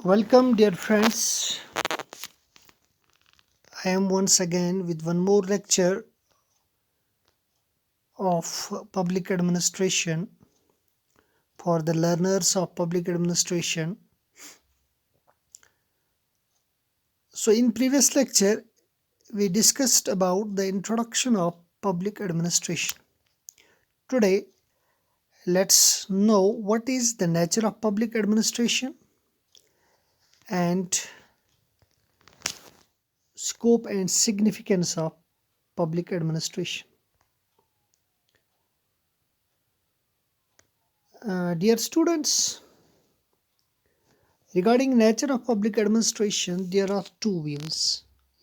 Welcome, dear friends. I am once again with one more lecture of public administration for the learners of public administration. So, in previous lecture, we discussed about the introduction of public administration. Today, let's know what is the nature of public administration and scope and significance of public administration. Dear students, regarding nature of public administration, there are two views.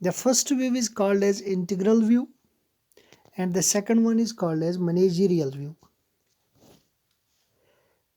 The first view is called as integral view and the second one is called as managerial view.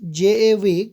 J.A. Wick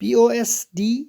POSDCORB.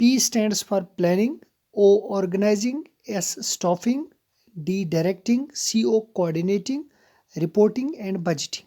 P stands for planning, O organizing, S staffing, D directing, CO coordinating, reporting and budgeting.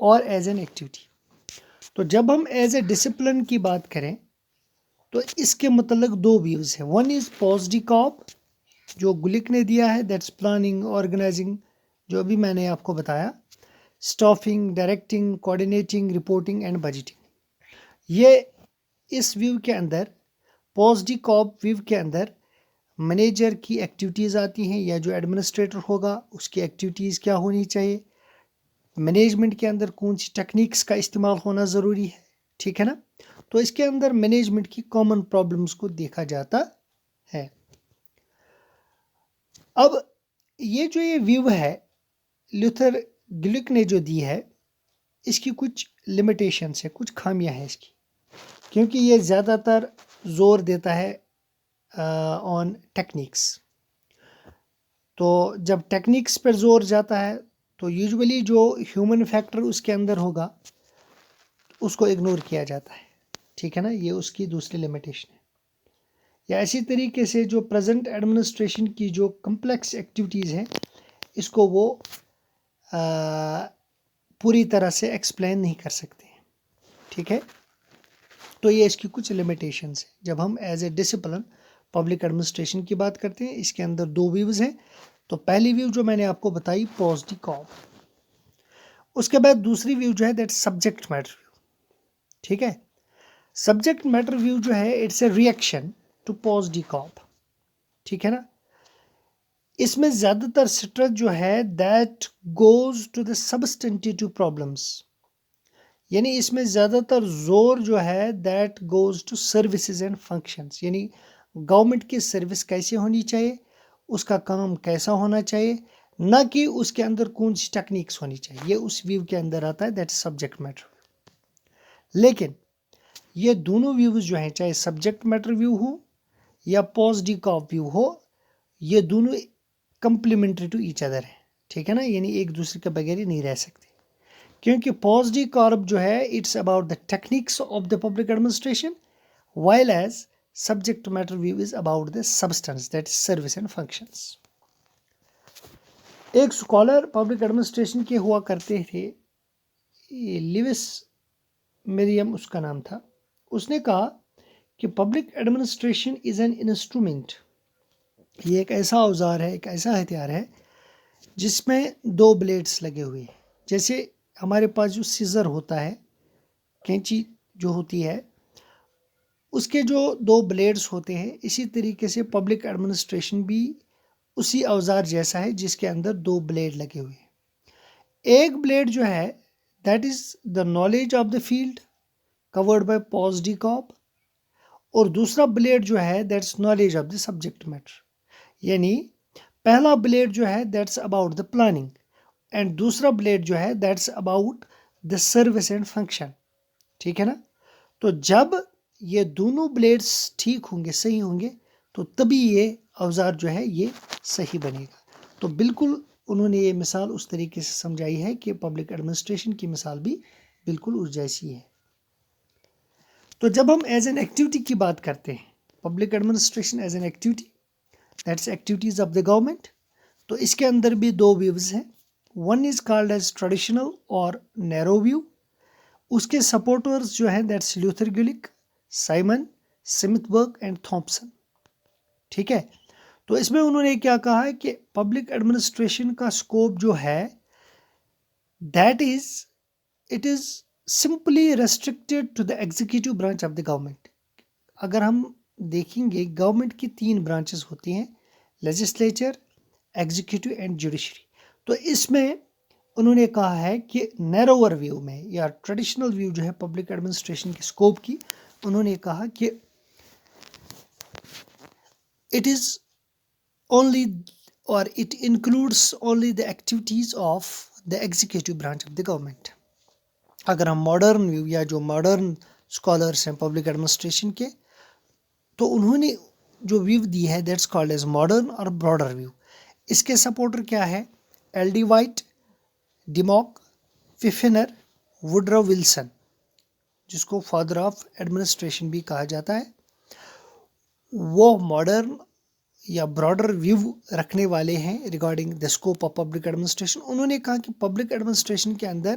اور as an activity. تو جب ہم as a discipline کی بات کریں تو اس کے متعلق دو ویوز ہیں. ون از پوزڈیکاپ جو گلک نے دیا ہے، دیٹس پلاننگ، آرگنائزنگ، جو ابھی میں نے آپ کو بتایا، staffing, directing, coordinating, reporting and budgeting. یہ اس ویو کے اندر، پوزڈیکاپ ویو کے اندر مینیجر کی ایکٹیویٹیز آتی ہیں، یا جو ایڈمنسٹریٹر ہوگا اس کی ایکٹیویٹیز کیا ہونی چاہیے، مینجمنٹ کے اندر کون سی ٹیکنیکس کا استعمال ہونا ضروری ہے. ٹھیک ہے نا. تو اس کے اندر مینجمنٹ کی کامن پرابلمس کو دیکھا جاتا ہے. اب یہ جو یہ ویو ہے لیوتھر گلک نے جو دی ہے، اس کی کچھ لمیٹیشنس ہے، کچھ خامیاں ہیں اس کی، کیونکہ یہ زیادہ تر زور دیتا ہے آن ٹیکنیکس. تو جب ٹیکنیکس پر زور جاتا ہے تو یوزولی جو ہیومن فیکٹر اس کے اندر ہوگا اس کو اگنور کیا جاتا ہے. ٹھیک ہے نا. یہ اس کی دوسری لمیٹیشن ہے. یا اسی طریقے سے جو پریزنٹ ایڈمنسٹریشن کی جو کمپلیکس ایکٹیویٹیز ہیں اس کو وہ پوری طرح سے ایکسپلین نہیں کر سکتے ہیں. ٹھیک ہے. تو یہ اس کی کچھ لمیٹیشنز ہیں. جب ہم as a discipline public administration کی بات کرتے ہیں، اس کے اندر دو ویوز ہیں. تو پہلی ویو جو میں نے آپ کو بتائی پوزڈیکاپ، اس کے بعد دوسری ویو جو ہے دیٹ سبجیکٹ میٹر ویو. ٹھیک ہے. سبجیکٹ میٹر ویو جو ہے اٹس اے ریئیکشن ٹو پوزڈیکاپ. ٹھیک ہے نا. اس میں زیادہ تر سٹرس جو ہے that goes to the substantive problems, یعنی اس میں زیادہ تر زور جو ہے that goes to services and functions, یعنی گورنمنٹ کی سروس کیسے ہونی چاہیے، اس کا کام کیسا ہونا چاہیے، نہ کہ اس کے اندر کون سی ٹیکنیکس ہونی چاہیے. یہ اس ویو کے اندر آتا ہے، دیٹ سبجیکٹ میٹر. لیکن یہ دونوں ویوز جو ہیں، چاہے سبجیکٹ میٹر ویو ہو یا پوزڈیکاپ ویو ہو، یہ دونوں کمپلیمنٹری ٹو ایچ ادر ہیں. ٹھیک ہے نا. یعنی ایک دوسرے کے بغیر ہی نہیں رہ سکتے، کیونکہ پوزڈیکاپ جو ہے it's about the techniques of the public administration, while as subject matter view is about the substance, that is service and functions. ایک اسکالر پبلک ایڈمنسٹریشن کے ہوا کرتے تھے، لیوس مریم اس کا نام تھا. اس نے کہا کہ public administration is an instrument, یہ ایک ایسا اوزار ہے، ایک ایسا ہتھیار ہے جس میں دو بلیڈس لگے ہوئے ہیں. جیسے ہمارے پاس جو سیزر ہوتا ہے، کینچی جو ہوتی ہے، اس کے جو دو بلیڈز ہوتے ہیں، اسی طریقے سے پبلک ایڈمنسٹریشن بھی اسی اوزار جیسا ہے جس کے اندر دو بلیڈ لگے ہوئے ہیں. ایک بلیڈ جو ہے that is the knowledge of the field covered by POSDCORB, اور دوسرا بلیڈ جو ہے that's knowledge of the subject matter. یعنی پہلا بلیڈ جو ہے that's about the planning, and دوسرا بلیڈ جو ہے that's about the service and function. ٹھیک ہے نا. تو جب یہ دونوں بلیڈس ٹھیک ہوں گے، صحیح ہوں گے، تو تبھی یہ اوزار جو ہے یہ صحیح بنے گا. تو بالکل انہوں نے یہ مثال اس طریقے سے سمجھائی ہے کہ پبلک ایڈمنسٹریشن کی مثال بھی بالکل اس جیسی ہے. تو جب ہم ایز این ایکٹیویٹی کی بات کرتے ہیں، public administration as an activity, that's activities of the government, تو اس کے اندر بھی دو ویوز ہیں. One is called as traditional اور نیرو ویو. اس کے سپورٹرز جو ہیں دیٹس لیوتھر گلک، سائمن، سمتھ برگ اینڈ تھامپسن. ٹھیک ہے. تو اس میں انہوں نے کیا کہا ہے کہ پبلک ایڈمنسٹریشن کا اسکوپ جو ہے that is it is simply restricted to the executive branch of the government. اگر ہم دیکھیں گے گورنمنٹ کی تین برانچز ہوتی ہیں، لیجسلیچر، ایگزیکٹو اینڈ جوڈیشری. تو اس میں انہوں نے کہا ہے کہ نیروور ویو میں یا ٹریڈیشنل ویو جو ہے پبلک ایڈمنسٹریشن کے اسکوپ کی، انہوں نے کہا کہ it is only or it includes only the activities of the executive branch of the government. اگر ہم ماڈرن ویو یا جو ماڈرن اسکالرس ہیں پبلک ایڈمنسٹریشن کے، تو انہوں نے جو ویو دی ہے دیٹس کالڈ ایز ماڈرن اور براڈر ویو. اس کے سپورٹر کیا ہے؟ L D White, Dimock, Pfiffner, Woodrow Wilson, جس کو فادر آف ایڈمنسٹریشن بھی کہا جاتا ہے. وہ ماڈرن یا براڈر ویو رکھنے والے ہیں regarding the scope of public administration. انہوں نے کہا کہ پبلک ایڈمنسٹریشن کے اندر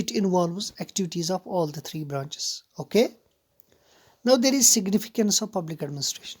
it involves activities of all the three branches. Okay, now there is significance of public administration.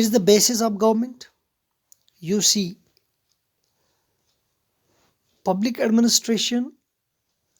Is the basis of government. You see, public administration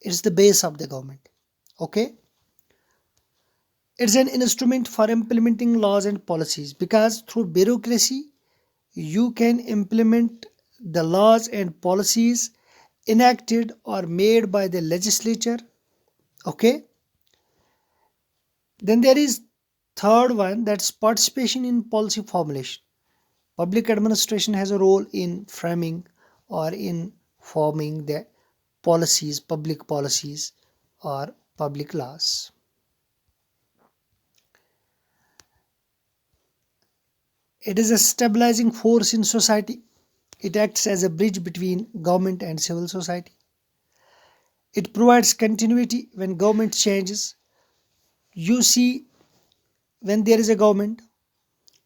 it's the base of the government. Okay, it's an instrument for implementing laws and policies, because through bureaucracy you can implement the laws and policies enacted or made by the legislature. Okay, then there is third one, that's participation in policy formulation. Public administration has a role in framing or in forming the policies, public policies or public laws. It is a stabilizing force in society. It acts as a bridge between government and civil society. It provides continuity when government changes. You see, when there is a government,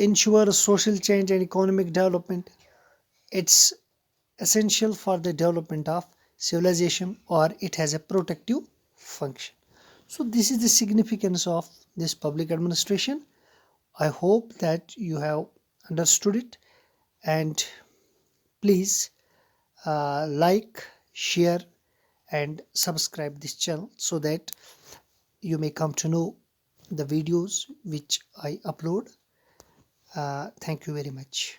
ensure social change and economic development. It's essential for the development of civilization, or it has a protective function. So this is the significance of this public administration. I hope that you have understood it, and please like, share and subscribe this channel so that you may come to know the videos which I upload. Thank you very much.